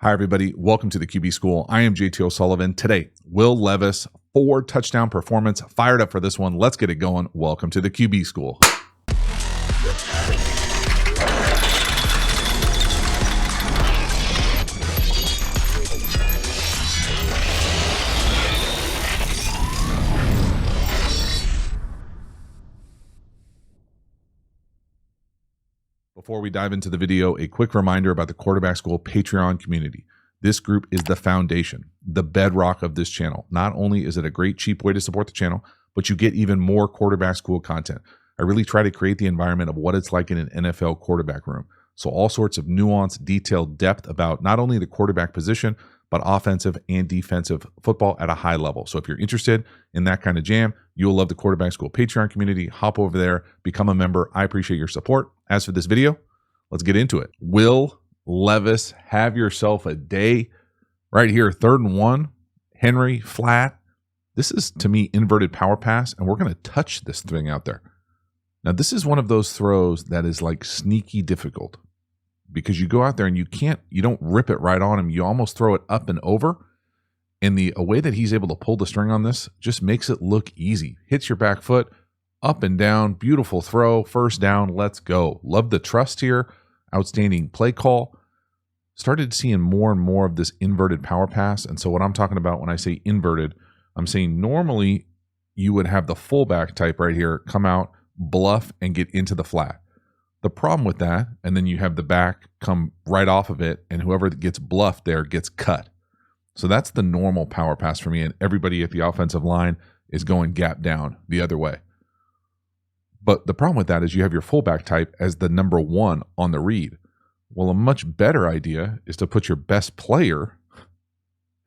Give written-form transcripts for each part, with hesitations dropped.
Hi, everybody. Welcome to the QB School. I am JT O'Sullivan. Today, Will Levis, 4-touchdown performance. Fired up for this one. Let's get it going. Welcome to the QB School. Before we dive into the video, a quick reminder about the Quarterback School Patreon community. This group is the foundation, the bedrock of this channel. Not only is it a great, cheap way to support the channel, but you get even more Quarterback School content. I really try to create the environment of what it's like in an NFL quarterback room. So all sorts of nuanced, detailed depth about not only the quarterback position, but offensive and defensive football at a high level. So if you're interested in that kind of jam, you'll love the Quarterback School Patreon community. Hop over there, become a member. I appreciate your support. As for this video, let's get into it. Will Levis, have yourself a day. Right here, 3rd and 1, Henry, flat. This is, to me, inverted power pass, and we're going to touch this thing out there. Now, this is one of those throws that is like sneaky difficult because you go out there and you don't rip it right on him. You almost throw it up and over. And the way that he's able to pull the string on this just makes it look easy. Hits your back foot, up and down, beautiful throw, first down, let's go. Love the trust here, outstanding play call. Started seeing more and more of this inverted power pass. And so what I'm talking about when I say inverted, I'm saying normally you would have the fullback type right here come out, bluff, and get into the flat. The problem with that, and then you have the back come right off of it, and whoever gets bluffed there gets cut. So that's the normal power pass for me, and everybody at the offensive line is going gap down the other way. But the problem with that is you have your fullback type as the number 1 on the read. Well, a much better idea is to put your best player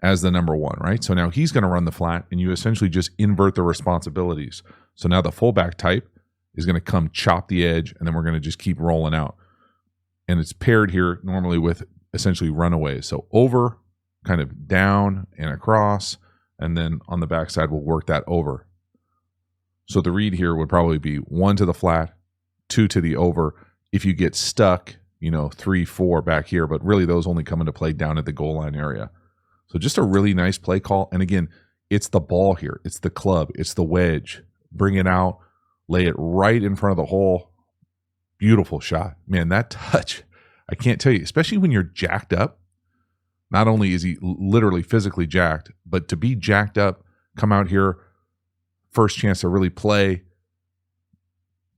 as the number 1, right? So now he's going to run the flat, and you essentially just invert the responsibilities. So now the fullback type is going to come chop the edge, and then we're going to just keep rolling out. And it's paired here normally with essentially runaways. So over, kind of down and across, and then on the backside we'll work that over. So the read here would probably be 1 to the flat, 2 to the over. If you get stuck, 3, 4 back here, but really those only come into play down at the goal line area. So just a really nice play call. And again, it's the ball here. It's the club. It's the wedge. Bring it out. Lay it right in front of the hole. Beautiful shot. Man, that touch, I can't tell you, especially when you're jacked up. Not only is he literally physically jacked, but to be jacked up, come out here, first chance to really play.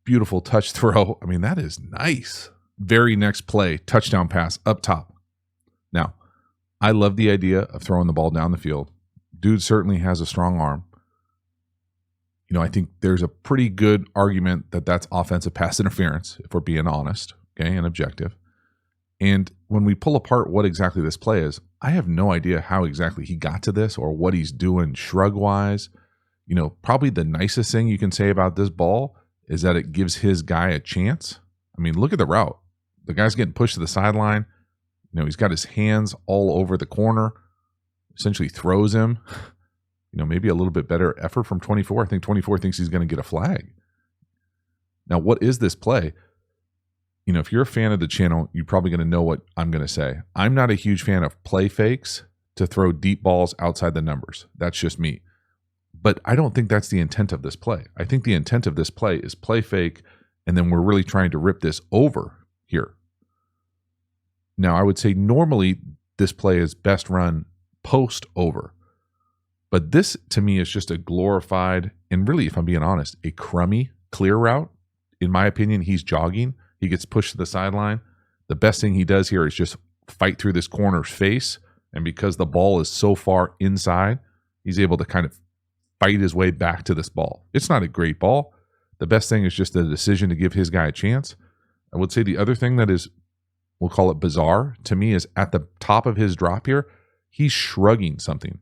Beautiful touch throw. I mean, that is nice. Very next play, touchdown pass up top. Now, I love the idea of throwing the ball down the field. Dude certainly has a strong arm. I think there's a pretty good argument that that's offensive pass interference, if we're being honest, okay, and objective. And when we pull apart what exactly this play is, I have no idea how exactly he got to this or what he's doing shrug-wise. Probably the nicest thing you can say about this ball is that it gives his guy a chance. I mean, look at the route. The guy's getting pushed to the sideline. He's got his hands all over the corner, essentially throws him. Maybe a little bit better effort from 24. I think 24 thinks he's going to get a flag. Now, what is this play? If you're a fan of the channel, you're probably going to know what I'm going to say. I'm not a huge fan of play fakes to throw deep balls outside the numbers. That's just me. But I don't think that's the intent of this play. I think the intent of this play is play fake, and then we're really trying to rip this over here. Now, I would say normally this play is best run post over. But this, to me, is just a glorified, and really, if I'm being honest, a crummy clear route. In my opinion, he's jogging. He gets pushed to the sideline. The best thing he does here is just fight through this corner's face. And because the ball is so far inside, he's able to kind of fight his way back to this ball. It's not a great ball. The best thing is just the decision to give his guy a chance. I would say the other thing that is, we'll call it bizarre, to me is at the top of his drop here, he's shrugging something.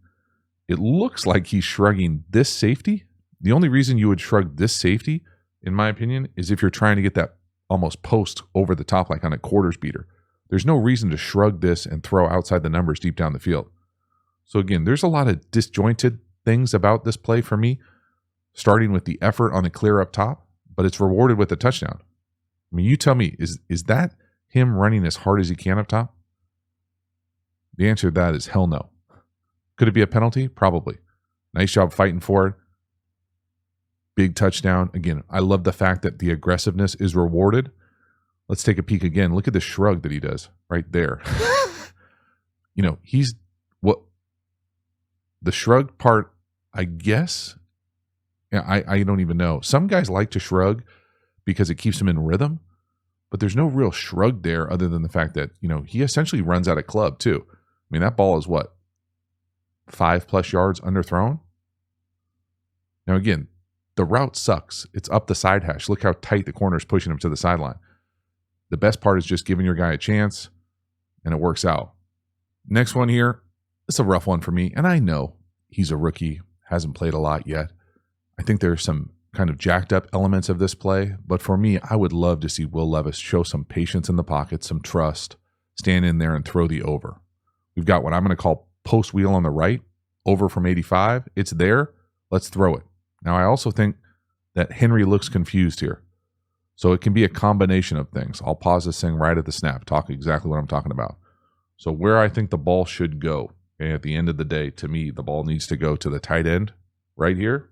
It looks like he's shrugging this safety. The only reason you would shrug this safety, in my opinion, is if you're trying to get that almost post over the top like on a quarters beater. There's no reason to shrug this and throw outside the numbers deep down the field. So again, there's a lot of disjointed things about this play for me, starting with the effort on the clear up top, but it's rewarded with a touchdown. I mean, you tell me, is that him running as hard as he can up top? The answer to that is hell no. Could it be a penalty? Probably. Nice job fighting for it. Big touchdown. Again, I love the fact that the aggressiveness is rewarded. Let's take a peek again. Look at the shrug that he does right there. He's what the shrug part, I guess. Yeah, I don't even know. Some guys like to shrug because it keeps them in rhythm, but there's no real shrug there other than the fact that, he essentially runs out of club too. I mean, that ball is what? 5+ yards underthrown? Now, again, the route sucks. It's up the side hash. Look how tight the corner is pushing him to the sideline. The best part is just giving your guy a chance, and it works out. Next one here, it's a rough one for me, and I know he's a rookie, hasn't played a lot yet. I think there's some kind of jacked up elements of this play, but for me, I would love to see Will Levis show some patience in the pocket, some trust, stand in there and throw the over. We've got what I'm going to call post wheel on the right, over from 85. It's there. Let's throw it. Now, I also think that Henry looks confused here. So it can be a combination of things. I'll pause this thing right at the snap, talk exactly what I'm talking about. So where I think the ball should go, okay, at the end of the day, to me, the ball needs to go to the tight end right here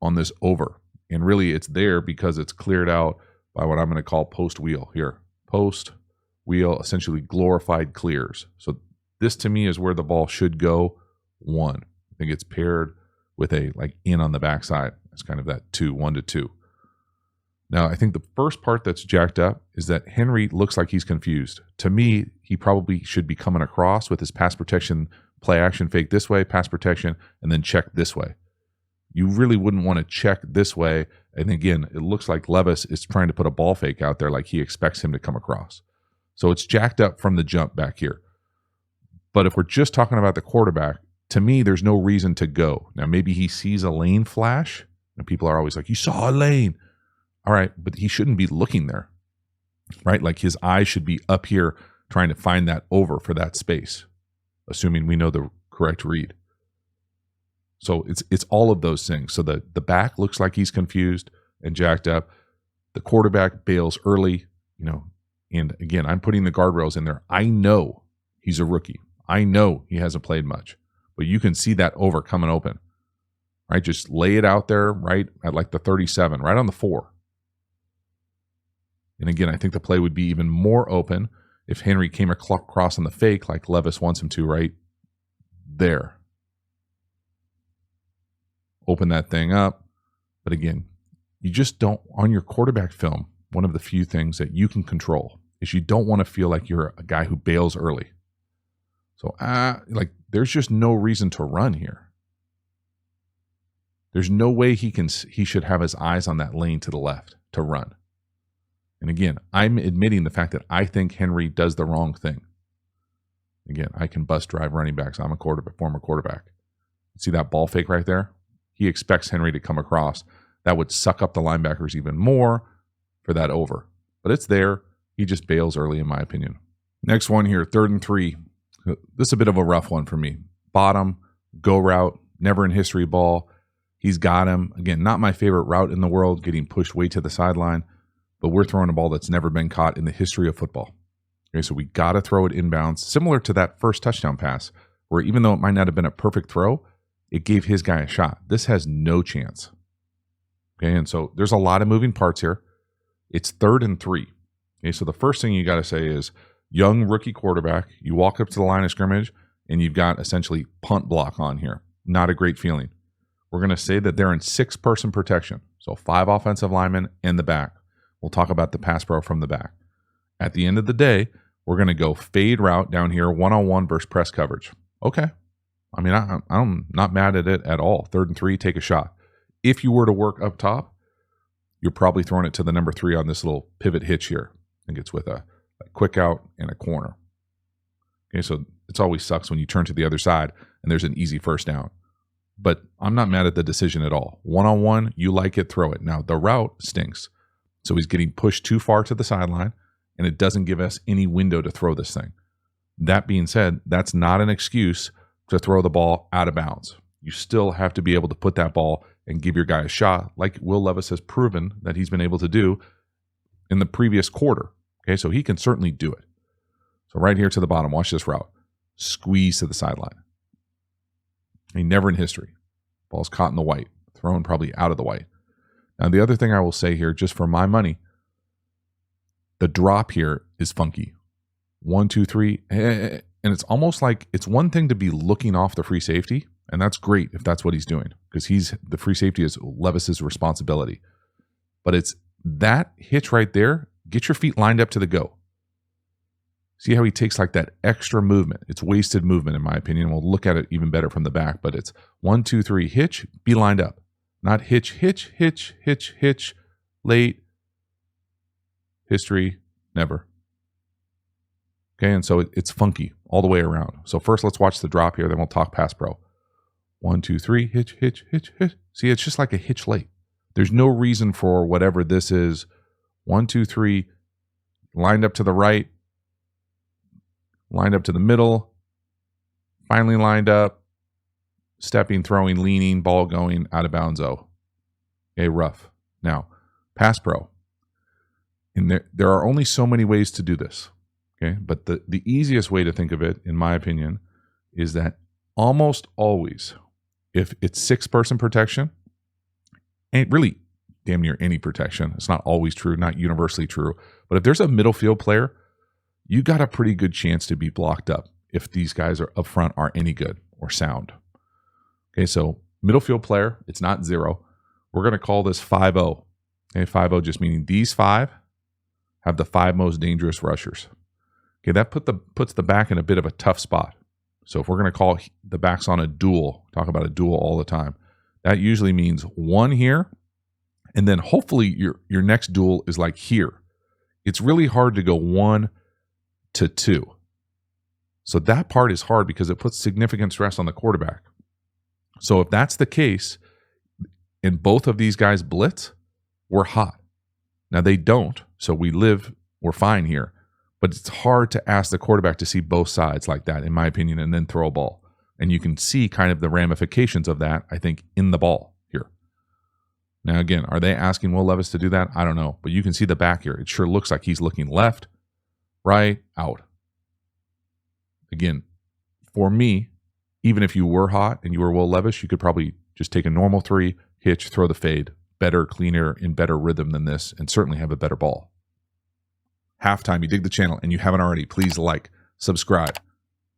on this over. And really it's there because it's cleared out by what I'm going to call post wheel here. Post wheel, essentially glorified clears. So this to me is where the ball should go. 1. I think it's paired with a in on the backside. It's kind of that 2, 1 to 2. Now, I think the first part that's jacked up is that Henry looks like he's confused. To me, he probably should be coming across with his pass protection, play action fake this way, pass protection, and then check this way. You really wouldn't want to check this way. And again, it looks like Levis is trying to put a ball fake out there like he expects him to come across. So it's jacked up from the jump back here. But if we're just talking about the quarterback, to me, there's no reason to go. Now, maybe he sees a lane flash, and people are always like, you saw a lane. All right, but he shouldn't be looking there, right? Like his eyes should be up here trying to find that over for that space, assuming we know the correct read. So it's all of those things. So the back looks like he's confused and jacked up. The quarterback bails early, and again, I'm putting the guardrails in there. I know he's a rookie. I know he hasn't played much, but you can see that over coming open, right? Just lay it out there right at the 37, right on the 4. And again, I think the play would be even more open if Henry came across on the fake like Levis wants him to right there. Open that thing up. But again, you just don't, on your quarterback film, one of the few things that you can control is you don't want to feel like you're a guy who bails early. So there's just no reason to run here. There's no way he should have his eyes on that lane to the left to run. And again, I'm admitting the fact that I think Henry does the wrong thing. Again, I can bust drive running backs. I'm a former quarterback. See that ball fake right there? He expects Henry to come across. That would suck up the linebackers even more for that over. But it's there. He just bails early, in my opinion. Next one here, 3rd and 3. This is a bit of a rough one for me. Bottom, go route, never in history ball. He's got him. Again, not my favorite route in the world, getting pushed way to the sideline. But we're throwing a ball that's never been caught in the history of football. Okay, so we got to throw it inbounds, similar to that first touchdown pass, where even though it might not have been a perfect throw, it gave his guy a shot. This has no chance. Okay, and so there's a lot of moving parts here. It's 3rd and 3. Okay, so the first thing you got to say is, young rookie quarterback, you walk up to the line of scrimmage, and you've got essentially punt block on here. Not a great feeling. We're going to say that they're in 6-person protection, so 5 offensive linemen and the back. We'll talk about the pass pro from the back. At the end of the day, we're going to go fade route down here, one-on-one versus press coverage. Okay. I mean, I'm not mad at it at all. 3rd and 3, take a shot. If you were to work up top, you're probably throwing it to the number 3 on this little pivot hitch here. I think it's with a quick out and a corner. Okay, so it's always sucks when you turn to the other side and there's an easy first down. But I'm not mad at the decision at all. One-on-one, you like it, throw it. Now, the route stinks. So he's getting pushed too far to the sideline, and it doesn't give us any window to throw this thing. That being said, that's not an excuse to throw the ball out of bounds. You still have to be able to put that ball and give your guy a shot, like Will Levis has proven that he's been able to do in the previous quarter. Okay, so he can certainly do it. So right here to the bottom, watch this route. Squeeze to the sideline. Never in history. Ball's caught in the white, thrown probably out of the white. Now, the other thing I will say here, just for my money, the drop here is funky. 1, 2, 3. And it's almost like it's one thing to be looking off the free safety, and that's great if that's what he's doing, because the free safety is Levis's responsibility. But it's that hitch right there. Get your feet lined up to the go. See how he takes like that extra movement. It's wasted movement, in my opinion. We'll look at it even better from the back, but it's 1, 2, 3, hitch, be lined up. Not hitch, hitch, hitch, hitch, hitch, late, history, never. Okay, and so it's funky all the way around. So first let's watch the drop here, then we'll talk pass pro. 1, 2, 3, hitch, hitch, hitch, hitch. See, it's just like a hitch late. There's no reason for whatever this is. 1, 2, 3, lined up to the right, lined up to the middle, finally lined up, stepping, throwing, leaning, ball going, out of bounds, Okay, rough. Now, pass pro. And there are only so many ways to do this, okay? But the easiest way to think of it, in my opinion, is that almost always, if it's 6-person protection, and really damn near any protection, it's not always true, not universally true, but if there's a middle field player, you got a pretty good chance to be blocked up if these guys are up front are any good or sound. Okay, so middle field player, it's not 0. We're going to call this 5-0. Okay, 5-0 just meaning these 5 have the 5 most dangerous rushers. Okay, that puts the back in a bit of a tough spot. So if we're going to call the backs on a duel, talk about a duel all the time, that usually means 1 here, and then hopefully your next duel is like here. It's really hard to go 1 to 2. So that part is hard because it puts significant stress on the quarterback. So if that's the case, and both of these guys blitz, we're hot. Now they don't, so we're fine here. But it's hard to ask the quarterback to see both sides like that, in my opinion, and then throw a ball. And you can see kind of the ramifications of that, I think, in the ball here. Now, again, are they asking Will Levis to do that? I don't know. But you can see the back here. It sure looks like he's looking left, right, out. Again, for me, even if you were hot and you were Will Levis, you could probably just take a normal 3, hitch, throw the fade, better, cleaner, in better rhythm than this, and certainly have a better ball. Halftime, you dig the channel and you haven't already, please like, subscribe,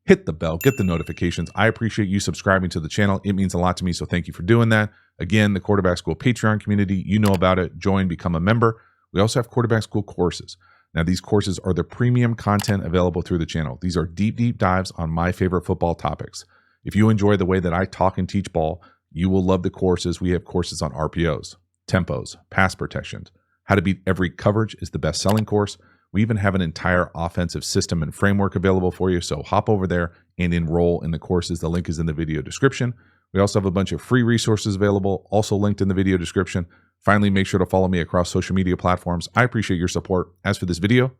hit the bell, get the notifications. I appreciate you subscribing to the channel. It means a lot to me, so thank you for doing that. Again, the Quarterback School Patreon community, you know about it. Join, become a member. We also have Quarterback School courses. Now, these courses are the premium content available through the channel. These are deep, deep dives on my favorite football topics. If you enjoy the way that I talk and teach ball, you will love the courses. We have courses on RPOs, tempos, pass protections. How to beat every coverage is the best-selling course. We even have an entire offensive system and framework available for you, so hop over there and enroll in the courses. The link is in the video description. We also have a bunch of free resources available, also linked in the video description. Finally, make sure to follow me across social media platforms. I appreciate your support. As for this video,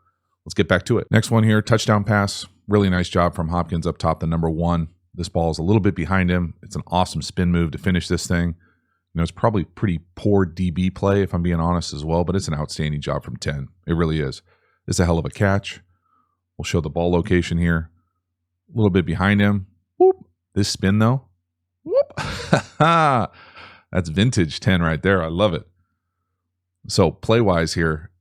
let's get back to it. Next one here, touchdown pass. Really nice job from Hopkins up top, the number 1. This ball is a little bit behind him. It's an awesome spin move to finish this thing. You know, it's probably pretty poor DB play, if I'm being honest as well, but it's an outstanding job from 10. It really is. It's a hell of a catch. We'll show the ball location here. A little bit behind him. Whoop. This spin, though. Whoop. That's vintage 10 right there. I love it. So play-wise here,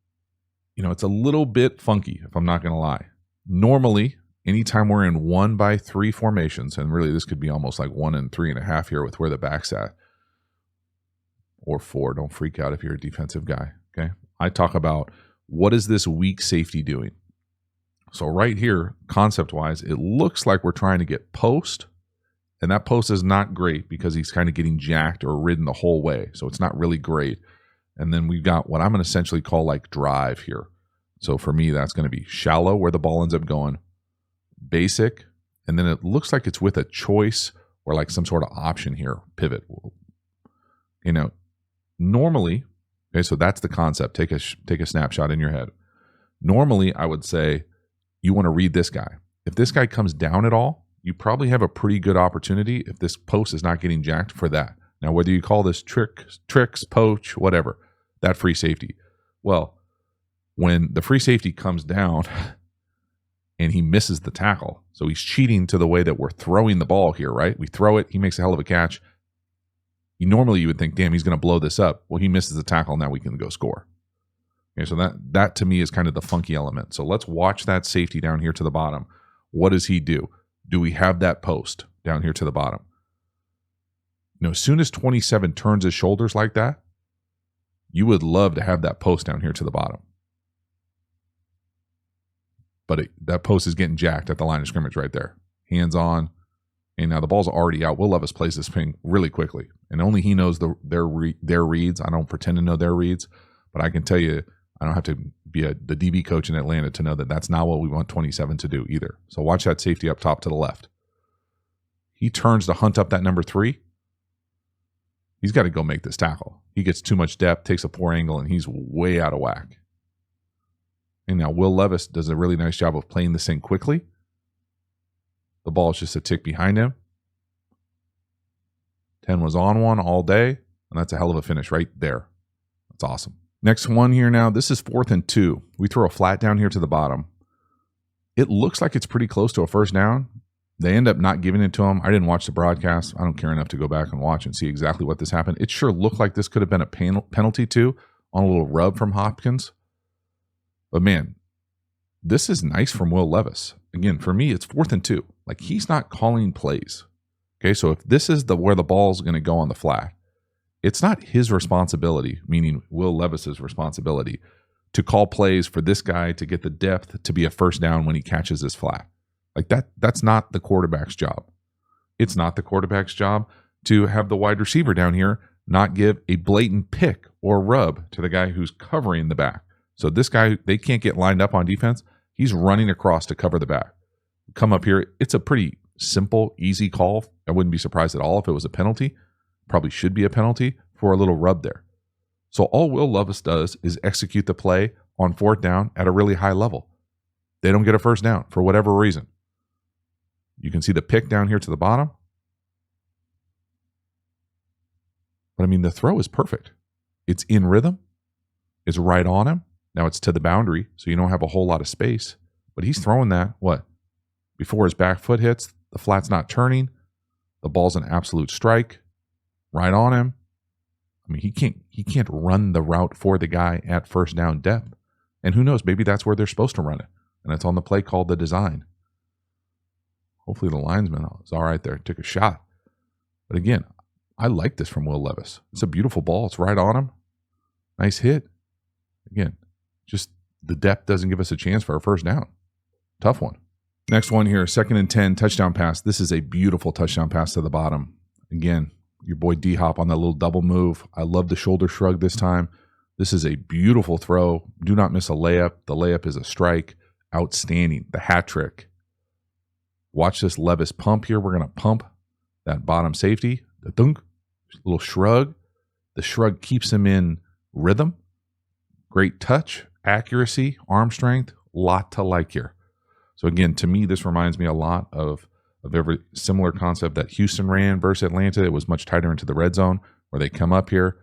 you know, it's a little bit funky, if I'm not going to lie. Normally, anytime we're in 1-by-3 formations, and really this could be almost like 1 and 3.5 here with where the back's at, or 4. Don't freak out if you're a defensive guy, okay? I talk about what is this weak safety doing? So right here, concept-wise, it looks like we're trying to get post, and that post is not great because he's kind of getting jacked or ridden the whole way, so it's not really great. And then we've got what I'm going to essentially call like drive here. So for me, that's going to be shallow where the ball ends up going, basic, and then it looks like it's with a choice or like some sort of option here, pivot. You know, normally, okay, so that's the concept. Take a snapshot in your head. Normally, I would say you want to read this guy. If this guy comes down at all, you probably have a pretty good opportunity if this post is not getting jacked for that. Now, whether you call this tricks, poach, whatever, that free safety. Well, when the free safety comes down, and he misses the tackle. So he's cheating to the way that we're throwing the ball here, right? We throw it, he makes a hell of a catch. Normally you would think, damn, he's going to blow this up. Well, he misses the tackle, now we can go score. Okay, so that to me is kind of the funky element. So let's watch that safety down here to the bottom. What does he do? Do we have that post down here to the bottom? As soon as 27 turns his shoulders like that, you would love to have that post down here to the bottom. But that post is getting jacked at the line of scrimmage right there. Hands on. And now the ball's already out. Will Levis plays this thing really quickly. And only he knows their reads. I don't pretend to know their reads. But I can tell you, I don't have to be the DB coach in Atlanta to know that that's not what we want 27 to do either. So watch that safety up top to the left. He turns to hunt up that number 3. He's got to go make this tackle. He gets too much depth, takes a poor angle, and he's way out of whack. And now Will Levis does a really nice job of playing this thing quickly. The ball is just a tick behind him. 10 was on one all day, and that's a hell of a finish right there. That's awesome. Next one here now, this is 4th and 2. We throw a flat down here to the bottom. It looks like it's pretty close to a first down. They end up not giving it to him. I didn't watch the broadcast. I don't care enough to go back and watch and see exactly what this happened. It sure looked like this could have been a penalty too on a little rub from Hopkins. But man, this is nice from Will Levis. Again, for me, it's 4th and 2. Like, he's not calling plays. Okay, so if this is where the ball's going to go on the flat, it's not his responsibility, meaning Will Levis's responsibility, to call plays for this guy to get the depth to be a first down when he catches this flat. Like that's not the quarterback's job. It's not the quarterback's job to have the wide receiver down here not give a blatant pick or rub to the guy who's covering the back. So this guy, they can't get lined up on defense. He's running across to cover the back. Come up here. It's a pretty simple, easy call. I wouldn't be surprised at all if it was a penalty. Probably should be a penalty for a little rub there. So all Will Levis does is execute the play on 4th down at a really high level. They don't get a first down for whatever reason. You can see the pick down here to the bottom. But I mean, the throw is perfect. It's in rhythm. It's right on him. Now it's to the boundary, so you don't have a whole lot of space. But he's throwing that, before his back foot hits, the flat's not turning. The ball's an absolute strike. Right on him. I mean, he can't run the route for the guy at first down depth. And who knows, maybe that's where they're supposed to run it. And it's on the play called the design. Hopefully the linesman is all right there. Took a shot. But again, I like this from Will Levis. It's a beautiful ball. It's right on him. Nice hit. Again, just the depth doesn't give us a chance for a first down. Tough one. Next one here, 2nd and 10, touchdown pass. This is a beautiful touchdown pass to the bottom. Again, your boy D-Hop on that little double move. I love the shoulder shrug this time. This is a beautiful throw. Do not miss a layup. The layup is a strike. Outstanding. The hat trick. Watch this Levis pump here. We're going to pump that bottom safety. The dunk, little shrug. The shrug keeps him in rhythm. Great touch, accuracy, arm strength. Lot to like here. So again, to me, this reminds me a lot of every similar concept that Houston ran versus Atlanta. It was much tighter into the red zone where they come up here,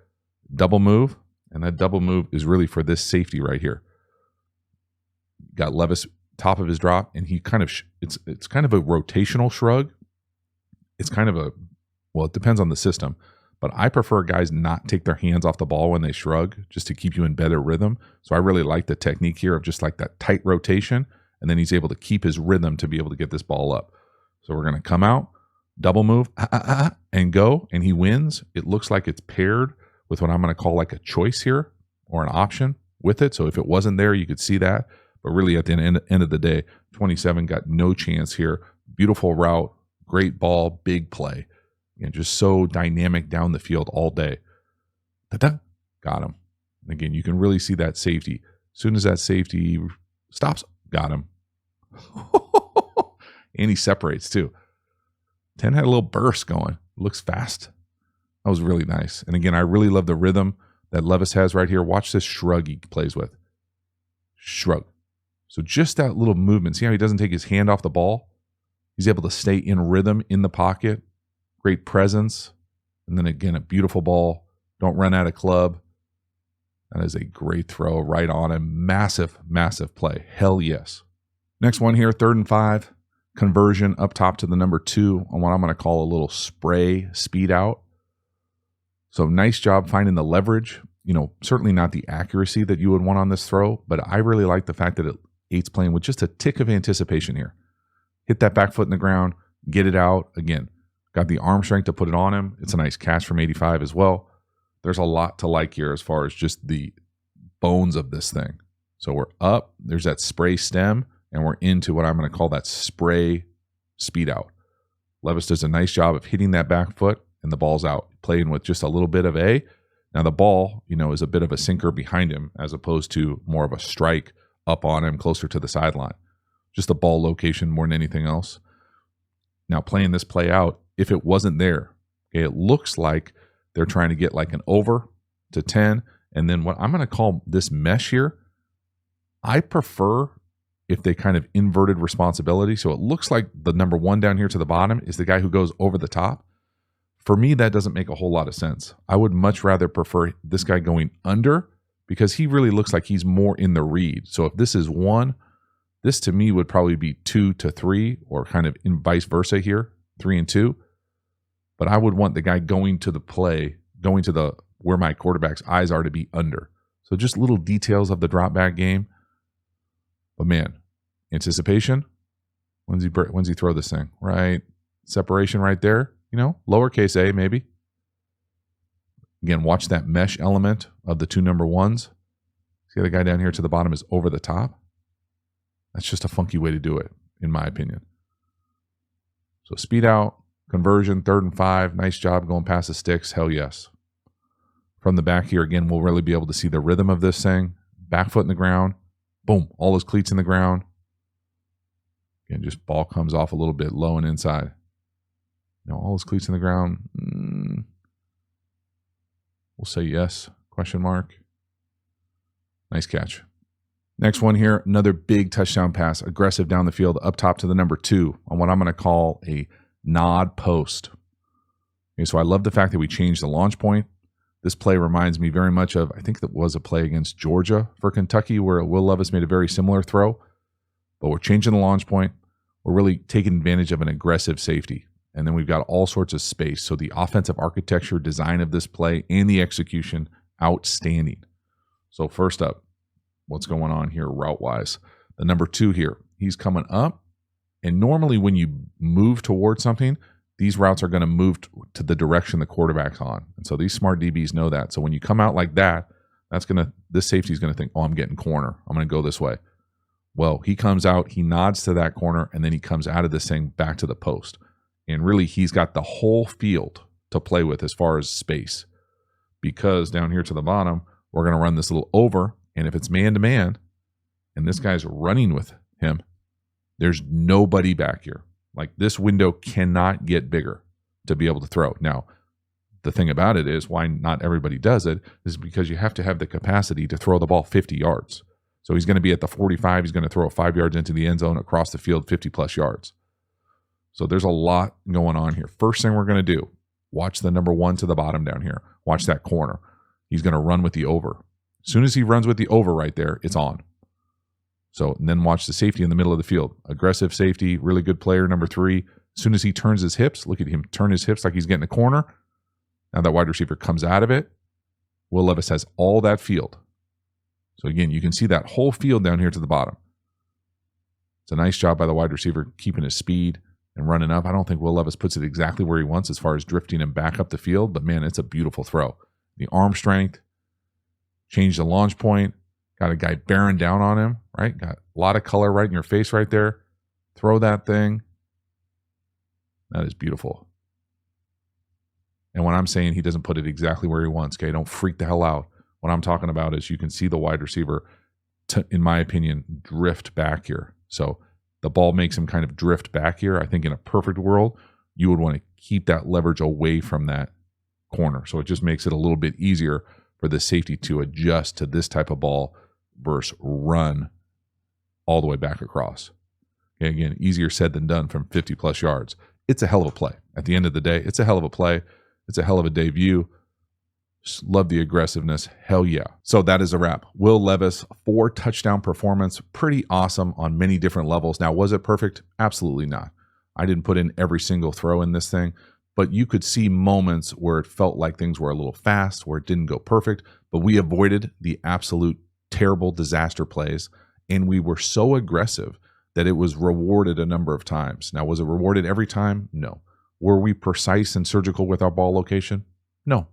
double move, and that double move is really for this safety right here. Got Levis top of his drop, and he kind of it's kind of a rotational shrug. It's kind of it depends on the system, but I prefer guys not take their hands off the ball when they shrug, just to keep you in better rhythm. So I really like the technique here of just like that tight rotation, and then he's able to keep his rhythm to be able to get this ball up. So we're going to come out, double move, and go, and he wins. It looks like it's paired with what I'm going to call like a choice here or an option with it. So if it wasn't there, you could see that. But really at the end of the day, 27 got no chance here. Beautiful route, great ball, big play. And just so dynamic down the field all day. Ta-da! Got him. And again, you can really see that safety. As soon as that safety stops, got him. And he separates too. 10 had a little burst going. Looks fast. That was really nice. And again, I really love the rhythm that Levis has right here. Watch this shrug he plays with. Shrug. So just that little movement. See how he doesn't take his hand off the ball? He's able to stay in rhythm in the pocket. Great presence. And then again, a beautiful ball. Don't run out of club. That is a great throw right on him. Massive, massive play. Hell yes. Next one here, 3rd and 5. Conversion up top to the number 2 on what I'm going to call a little spray speed out. So nice job finding the leverage. Certainly not the accuracy that you would want on this throw, but I really like the fact that Eight's playing with just a tick of anticipation here. Hit that back foot in the ground, get it out. Again, got the arm strength to put it on him. It's a nice catch from 85 as well. There's a lot to like here as far as just the bones of this thing. So we're up, there's that spray stem, and we're into what I'm going to call that spray speed out. Levis does a nice job of hitting that back foot, and the ball's out, playing with just a little bit of a. Now the ball, is a bit of a sinker behind him as opposed to more of a strike up on him closer to the sideline. Just a ball location more than anything else. Now playing this play out, if it wasn't there, okay, it looks like they're trying to get like an over to 10, and then what I'm going to call this mesh here, I prefer if they kind of inverted responsibility. So it looks like the number 1 down here to the bottom is the guy who goes over the top. For me, that doesn't make a whole lot of sense. I would much rather prefer this guy going under because he really looks like he's more in the read. So if this is 1, this to me would probably be 2 to 3 or kind of in vice versa here, 3 and 2. But I would want the guy going to the play, going to the where my quarterback's eyes are to be under. So just little details of the drop back game. But man, anticipation. When's he throw this thing? Right. Separation right there. Lowercase a maybe. Again, watch that mesh element of the 2 number 1s. See the guy down here to the bottom is over the top. That's just a funky way to do it, in my opinion. So speed out, conversion, 3rd and 5. Nice job going past the sticks. Hell yes. From the back here, again, we'll really be able to see the rhythm of this thing. Back foot in the ground. Boom. All his cleats in the ground. Again, just ball comes off a little bit low and inside. All his cleats in the ground. We'll say yes. Question mark. Nice catch. Next one here, another big touchdown pass. Aggressive down the field, up top to the number 2 on what I'm going to call a nod post. Okay, so I love the fact that we changed the launch point. This play reminds me very much of, I think that was a play against Georgia for Kentucky where Will Levis made a very similar throw. But we're changing the launch point. We're really taking advantage of an aggressive safety. And then we've got all sorts of space. So the offensive architecture, design of this play, and the execution, outstanding. So first up, what's going on here route-wise? The number 2 here, he's coming up. And normally when you move towards something, these routes are going to move to the direction the quarterback's on. And so these smart DBs know that. So when you come out like that, this safety is going to think, oh, I'm getting corner. I'm going to go this way. Well, he comes out, he nods to that corner, and then he comes out of this thing back to the post. And really, he's got the whole field to play with as far as space. Because down here to the bottom, we're going to run this little over. And if it's man-to-man, and this guy's running with him, there's nobody back here. Like this window cannot get bigger to be able to throw. Now, the thing about it is why not everybody does it is because you have to have the capacity to throw the ball 50 yards. So he's going to be at the 45. He's going to throw it 5 yards into the end zone across the field, 50-plus yards. So there's a lot going on here. First thing we're going to do, watch the number 1 to the bottom down here. Watch that corner. He's going to run with the over. As soon as he runs with the over right there, it's on. So then watch the safety in the middle of the field. Aggressive safety, really good player, number 3. As soon as he turns his hips, look at him turn his hips like he's getting a corner. Now that wide receiver comes out of it. Will Levis has all that field. So again, you can see that whole field down here to the bottom. It's a nice job by the wide receiver keeping his speed and running up. I don't think Will Levis puts it exactly where he wants as far as drifting him back up the field, but man, it's a beautiful throw. The arm strength, change the launch point, got a guy bearing down on him, right? Got a lot of color right in your face right there. Throw that thing. That is beautiful. And when I'm saying he doesn't put it exactly where he wants, okay, don't freak the hell out. What I'm talking about is you can see the wide receiver, in my opinion, drift back here. So the ball makes him kind of drift back here. I think in a perfect world, you would want to keep that leverage away from that corner. So it just makes it a little bit easier for the safety to adjust to this type of ball versus run all the way back across. Okay, again, easier said than done from 50-plus yards. It's a hell of a play. At the end of the day, it's a hell of a play. It's a hell of a debut. Love the aggressiveness. Hell yeah. So that is a wrap. Will Levis, 4 touchdown performance. Pretty awesome on many different levels. Now, was it perfect? Absolutely not. I didn't put in every single throw in this thing, but you could see moments where it felt like things were a little fast, where it didn't go perfect, but we avoided the absolute terrible disaster plays, and we were so aggressive that it was rewarded a number of times. Now, was it rewarded every time? No. Were we precise and surgical with our ball location? No.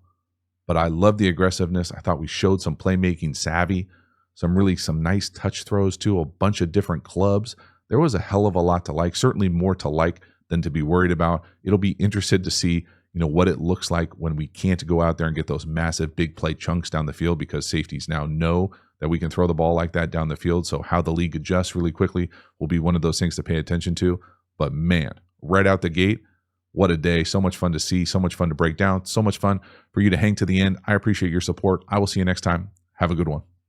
But I love the aggressiveness. I thought we showed some playmaking savvy, some nice touch throws too, a bunch of different clubs. There was a hell of a lot to like, certainly more to like than to be worried about. It'll be interested to see, what it looks like when we can't go out there and get those massive big play chunks down the field, because safeties now know that we can throw the ball like that down the field. So how the league adjusts really quickly will be one of those things to pay attention to. But man, right out the gate, what a day. So much fun to see, so much fun to break down, so much fun for you to hang to the end. I appreciate your support. I will see you next time. Have a good one.